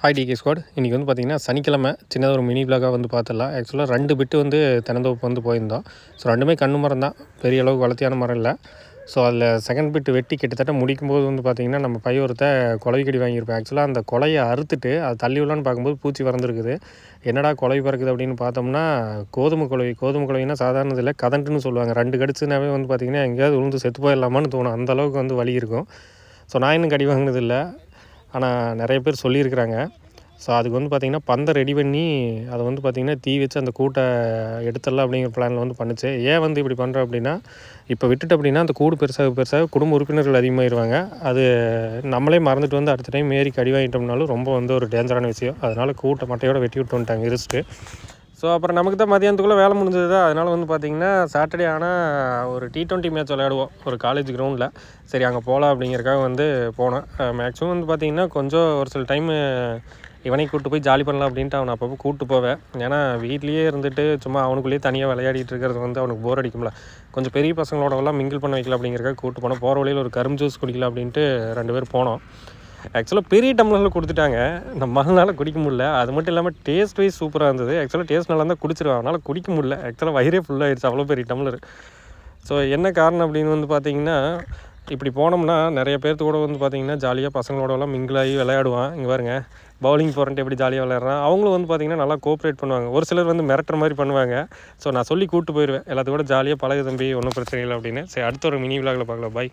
Hi decay squad. இன்றைக்கி வந்து பார்த்திங்கன்னா சனிக்கிழமை சின்னதாக ஒரு மினி விலாகாக வந்து பார்த்துடலாம். ஆக்சுவலாக 2 பிட்டு வந்து தென்னந்தோப்பு வந்து போயிருந்தோம். ஸோ 2மே கன்று மரம் தான், பெரிய அளவுக்கு வளர்த்தியான மரம் இல்லை. ஸோ அதில் செகண்ட் பிட்டு வெட்டி கிட்டத்தட்ட முடிக்கும்போது வந்து பார்த்திங்கன்னா நம்ம பையொருத்த குலவி கடி வாங்கியிருப்பேன். ஆக்சுவலாக அந்த குலையை அறுத்துட்டு அதை தள்ளி விடலான்னு பார்க்கும்போது பூச்சி வறந்துருக்குது. என்னடா குலவி பறக்குது அப்படின்னு பார்த்தோம்னா கோதுமை குலவினா சாதாரணது இல்லை, கதண்டுன்னு சொல்லுவாங்க. 2 கடிச்சுனாவே வந்து பார்த்திங்கன்னா எங்கேயாவது விழுந்து செத்து போயிடலாமான்னு தோணும், அந்தளவுக்கு வந்து வலி இருக்கும். ஸோ நான் இன்னும் கடி வாங்கினதில்லை, ஆனால் நிறைய பேர் சொல்லியிருக்கிறாங்க. ஸோ அதுக்கு வந்து பார்த்திங்கன்னா பந்தை ரெடி பண்ணி அதை வந்து பார்த்திங்கன்னா தீ வச்சு அந்த கூட்டை எடுத்துடலாம் அப்படிங்கிற பிளானில் வந்து பண்ணுச்சு. ஏன் வந்து இப்படி பண்ணுறோம் அப்படின்னா, இப்போ விட்டுட்டு அப்படின்னா அந்த கூடு பெருசாக குடும்ப உறுப்பினர்கள் அதிகமாகிடுவாங்க. அது நம்மளே மறந்துட்டு வந்து அடுத்த டைம் ஏறி கடி வாங்கிட்டோம்னாலும் ரொம்ப வந்து ஒரு டேஞ்சரான விஷயம். அதனால் கூட்டை மட்டையோடு வெட்டி விட்டு வந்துட்டாங்க இருந்துட்டு. ஸோ அப்புறம் நமக்கு தான் மதியானத்துக்குள்ளே வேலை முடிஞ்சது. அதனால் வந்து பார்த்திங்கன்னா சாட்டர்டே ஆனால் ஒரு T20 மேட்ச் விளையாடுவோம் ஒரு காலேஜ் கிரவுண்டில். சரி அங்கே போகலாம் அப்படிங்கிறக்காக வந்து போனேன். மேக்ஸிமம் வந்து பார்த்திங்கன்னா கொஞ்சம் ஒரு சில டைமு இவனையும் கூப்பிட்டு போய் ஜாலி பண்ணலாம் அப்படின்ட்டு அவனை அப்பப்போ கூப்பிட்டு போவேன். ஏன்னா வீட்லேயே இருந்துட்டு சும்மா அவனுக்குள்ளேயே தனியாக விளையாடிட்டு இருக்கிறது வந்து அவனுக்கு போர் அடிக்கும்ல. கொஞ்சம் பெரிய பசங்களோடலாம் மிங்கிள் பண்ண வைக்கலாம் அப்படிங்கிறக்காக கூப்பிட்டு போனோம். போகிற வழியில் ஒரு கரும்பு ஜூஸ் குடிக்கலாம் அப்படின்ட்டு 2 பேர் போனோம். ஆக்சுவலாக பெரிய டம்ளரில் கொடுத்துட்டாங்க, நம்மளால் குடிக்க முடியல. அது மட்டும் இல்லாமல் டேஸ்ட் வைஸ் சூப்பராக இருந்தது. ஆக்சுவலாக டேஸ்ட் நல்லா இருந்தால் குடிச்சிருவேன், அதனால் குடிக்க முடியல. ஆக்சுவலாக வயிறே ஃபுல்லாகிடுச்சு, அவ்வளோ பெரிய டம்ளர். ஸோ என்ன காரணம் அப்படின்னு வந்து பார்த்திங்கன்னா, இப்படி போனோம்னா நிறைய பேர்த்து கூட வந்து பார்த்திங்கன்னா ஜாலியாக பசங்களோடலாம் மிங்கிளாகி விளையாடுவான். இங்கே பாருங்க பவுலிங் போகிறன்ட்டு எப்படி ஜாலியாக விளையாடுறான். அவங்களும் வந்து பார்த்திங்கன்னா நல்லா கோஆப்ரேட் பண்ணுவாங்க. ஒரு சிலர் வந்து மிரட்டுற மாதிரி பண்ணுவாங்க. ஸோ நான் சொல்லி கூப்பிட்டு போயிடுவேன், எல்லாத்துக்கூட ஜாலியாக பழகு தம்பி, ஒன்றும் பிரச்சனை இல்லை அப்படின்னு. சரி அடுத்த ஒரு மினி விலாகில் பார்க்கலாம். பாய்.